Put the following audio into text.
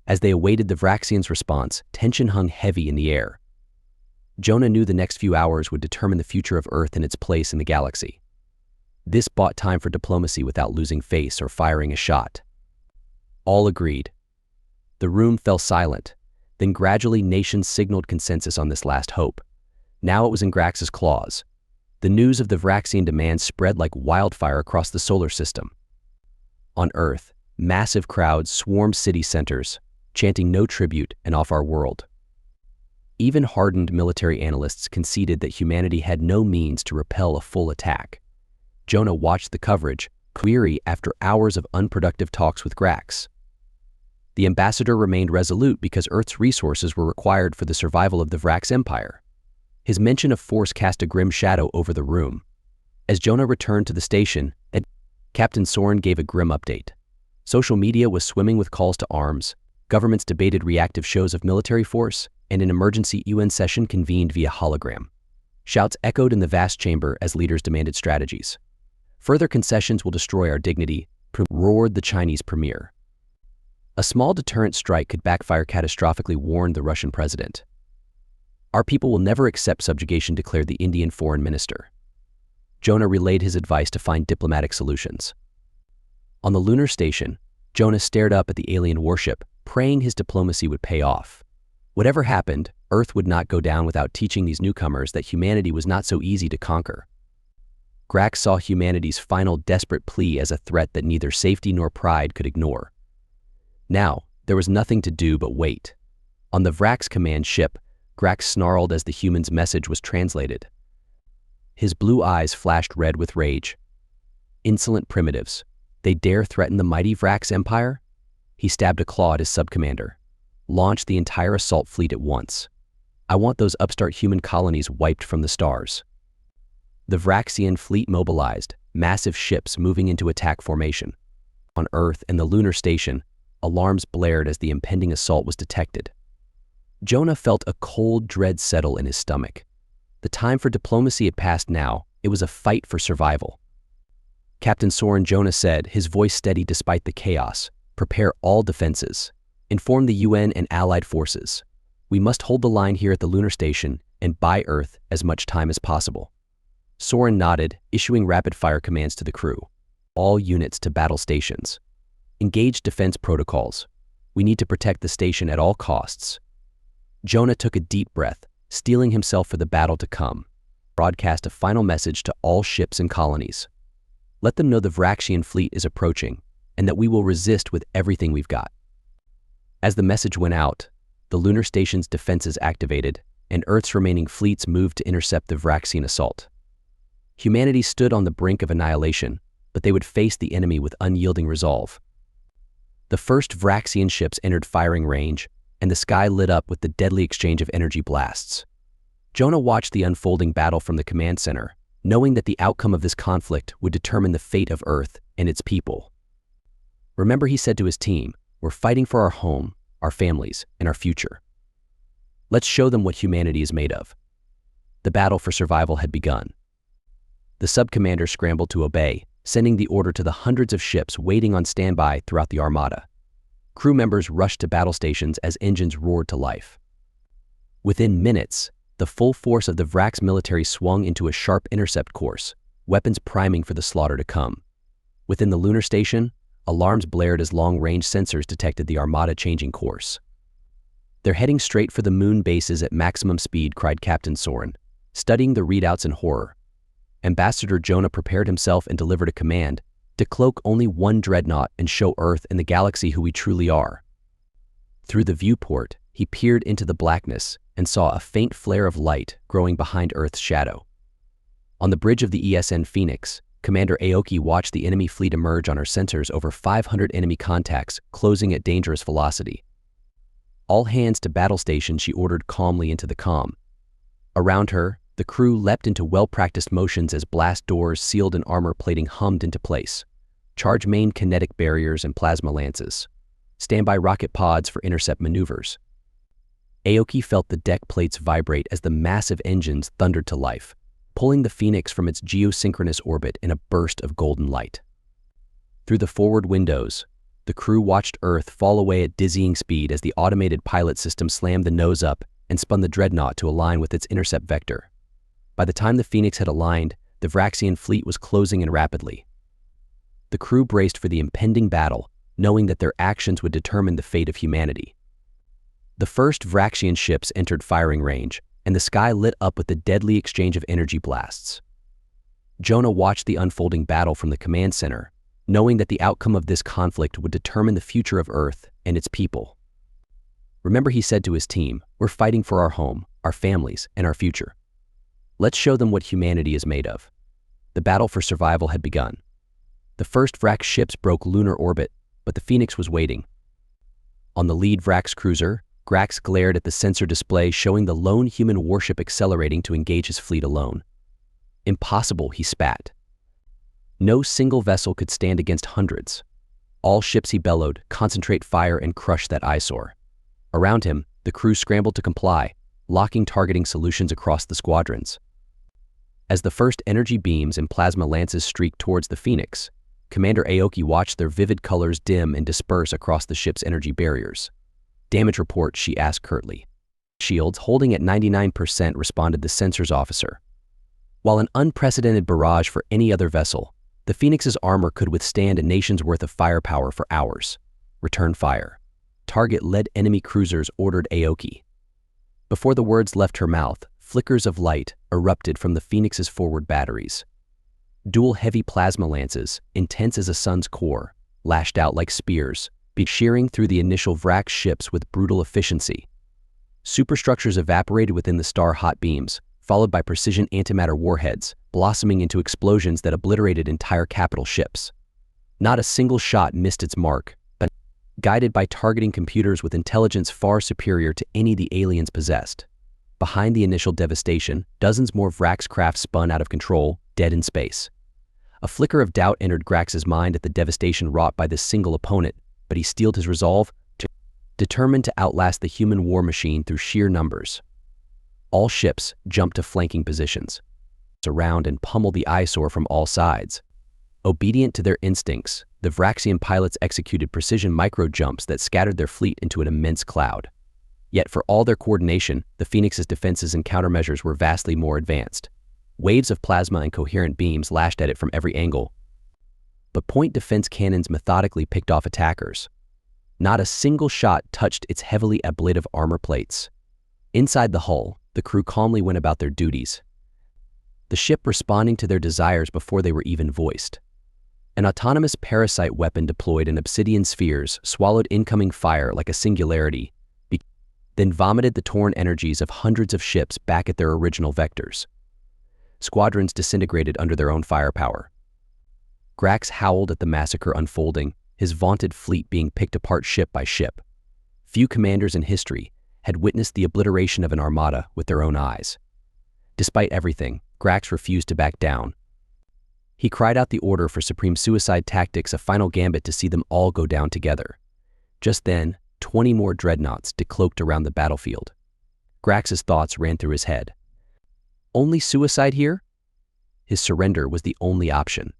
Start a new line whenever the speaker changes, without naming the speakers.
As they awaited the Vraxians' response, tension hung heavy in the air. Jonah knew the next few hours would determine the future of Earth and its place in the galaxy. This bought time for diplomacy without losing face or firing a shot. All agreed. The room fell silent. Then gradually nations signaled consensus on this last hope. Now it was in Grax's claws. The news of the Vraxian demand spread like wildfire across the solar system. On Earth, massive crowds swarmed city centers, chanting no tribute and off our world. Even hardened military analysts conceded that humanity had no means to repel a full attack. Jonah watched the coverage, weary after hours of unproductive talks with Grax. The ambassador remained resolute because Earth's resources were required for the survival of the Vrax Empire. His mention of force cast a grim shadow over the room. As Jonah returned to the station, Captain Soren gave a grim update. Social media was swimming with calls to arms, governments debated reactive shows of military force, and an emergency UN session convened via hologram. Shouts echoed in the vast chamber as leaders demanded strategies. Further concessions will destroy our dignity, roared the Chinese premier. A small deterrent strike could backfire catastrophically, warned the Russian president. Our people will never accept subjugation, declared the Indian foreign minister. Jonah relayed his advice to find diplomatic solutions. On the lunar station, Jonah stared up at the alien warship, praying his diplomacy would pay off. Whatever happened, Earth would not go down without teaching these newcomers that humanity was not so easy to conquer. Grax saw humanity's final desperate plea as a threat that neither safety nor pride could ignore. Now, there was nothing to do but wait. On the Vrax command ship, Grax snarled as the human's message was translated. His blue eyes flashed red with rage. Insolent primitives. They dare threaten the mighty Vrax Empire? He stabbed a claw at his subcommander. Launch the entire assault fleet at once. I want those upstart human colonies wiped from the stars. The Vraxian fleet mobilized, massive ships moving into attack formation. On Earth and the lunar station, alarms blared as the impending assault was detected. Jonah felt a cold dread settle in his stomach. The time for diplomacy had passed now. It was a fight for survival. Captain Soren, Jonah said, his voice steady despite the chaos. Prepare all defenses. Inform the UN and allied forces. We must hold the line here at the lunar station and buy Earth as much time as possible. Soren nodded, issuing rapid-fire commands to the crew. All units to battle stations. Engage defense protocols. We need to protect the station at all costs. Jonah took a deep breath, steeling himself for the battle to come. Broadcast a final message to all ships and colonies. Let them know the Vraxian fleet is approaching, and that we will resist with everything we've got. As the message went out, the lunar station's defenses activated, and Earth's remaining fleets moved to intercept the Vraxian assault. Humanity stood on the brink of annihilation, but they would face the enemy with unyielding resolve. The first Vraxian ships entered firing range, and the sky lit up with the deadly exchange of energy blasts. Jonah watched the unfolding battle from the command center, knowing that the outcome of this conflict would determine the fate of Earth and its people. Remember, he said to his team, we're fighting for our home, our families, and our future. Let's show them what humanity is made of. The battle for survival had begun. The sub-commander scrambled to obey, sending the order to the hundreds of ships waiting on standby throughout the armada. Crew members rushed to battle stations as engines roared to life. Within minutes, the full force of the Vrax military swung into a sharp intercept course, weapons priming for the slaughter to come. Within the lunar station, alarms blared as long-range sensors detected the armada changing course. They're heading straight for the moon bases at maximum speed, cried Captain Soren, studying the readouts in horror. Ambassador Jonah prepared himself and delivered a command to cloak only one dreadnought and show Earth and the galaxy who we truly are. Through the viewport, he peered into the blackness and saw a faint flare of light growing behind Earth's shadow. On the bridge of the ESN Phoenix, Commander Aoki watched the enemy fleet emerge on her sensors, over 500 enemy contacts closing at dangerous velocity. All hands to battle station, she ordered calmly into the comm. Around her, the crew leapt into well-practiced motions as blast doors sealed and armor plating hummed into place. Charge main kinetic barriers and plasma lances. Standby rocket pods for intercept maneuvers. Aoki felt the deck plates vibrate as the massive engines thundered to life, pulling the Phoenix from its geosynchronous orbit in a burst of golden light. Through the forward windows, The crew watched Earth fall away at dizzying speed as the automated pilot system slammed the nose up and spun the dreadnought to align with its intercept vector. By the time the Phoenix had aligned, the Vraxian fleet was closing in rapidly. The crew braced for the impending battle, knowing that their actions would determine the fate of humanity. The first Vraxian ships entered firing range, and the sky lit up with the deadly exchange of energy blasts. Jonah watched the unfolding battle from the command center, knowing that the outcome of this conflict would determine the future of Earth and its people. Remember, he said to his team, "We're fighting for our home, our families, and our future. Let's show them what humanity is made of." The battle for survival had begun. The first Vrax ships broke lunar orbit, but the Phoenix was waiting. On the lead Vrax cruiser, Grax glared at the sensor display showing the lone human warship accelerating to engage his fleet alone. "Impossible," he spat. No single vessel could stand against hundreds. "All ships," he bellowed, "concentrate fire and crush that eyesore." Around him, the crew scrambled to comply, locking targeting solutions across the squadrons. As the first energy beams and plasma lances streaked towards the Phoenix, Commander Aoki watched their vivid colors dim and disperse across the ship's energy barriers. "Damage report," she asked curtly. "Shields holding at 99%, responded the sensors officer. While an unprecedented barrage for any other vessel, the Phoenix's armor could withstand a nation's worth of firepower for hours. "Return fire. Target lead enemy cruisers," ordered Aoki. Before the words left her mouth, flickers of light erupted from the Phoenix's forward batteries. Dual heavy plasma lances, intense as a sun's core, lashed out like spears, shearing through the initial Vrax ships with brutal efficiency. Superstructures evaporated within the star-hot beams, followed by precision antimatter warheads, blossoming into explosions that obliterated entire capital ships. Not a single shot missed its mark, but guided by targeting computers with intelligence far superior to any the aliens possessed. Behind the initial devastation, dozens more Vrax craft spun out of control, dead in space. A flicker of doubt entered Grax's mind at the devastation wrought by this single opponent, but he steeled his resolve, determined to outlast the human war machine through sheer numbers. All ships jumped to flanking positions, surround and pummel the eyesore from all sides. Obedient to their instincts, the Vraxian pilots executed precision micro-jumps that scattered their fleet into an immense cloud. Yet for all their coordination, the Phoenix's defenses and countermeasures were vastly more advanced. Waves of plasma and coherent beams lashed at it from every angle, but point defense cannons methodically picked off attackers. Not a single shot touched its heavily ablative armor plates. Inside the hull, the crew calmly went about their duties, the ship responding to their desires before they were even voiced. An autonomous parasite weapon deployed in obsidian spheres swallowed incoming fire like a singularity, then vomited the torn energies of hundreds of ships back at their original vectors. Squadrons disintegrated under their own firepower. Grax howled at the massacre unfolding, his vaunted fleet being picked apart ship by ship. Few commanders in history had witnessed the obliteration of an armada with their own eyes. Despite everything, Grax refused to back down. He cried out the order for supreme suicide tactics, a final gambit to see them all go down together. Just then, 20 more dreadnoughts decloaked around the battlefield. Grax's thoughts ran through his head. Only suicide here? His surrender was the only option.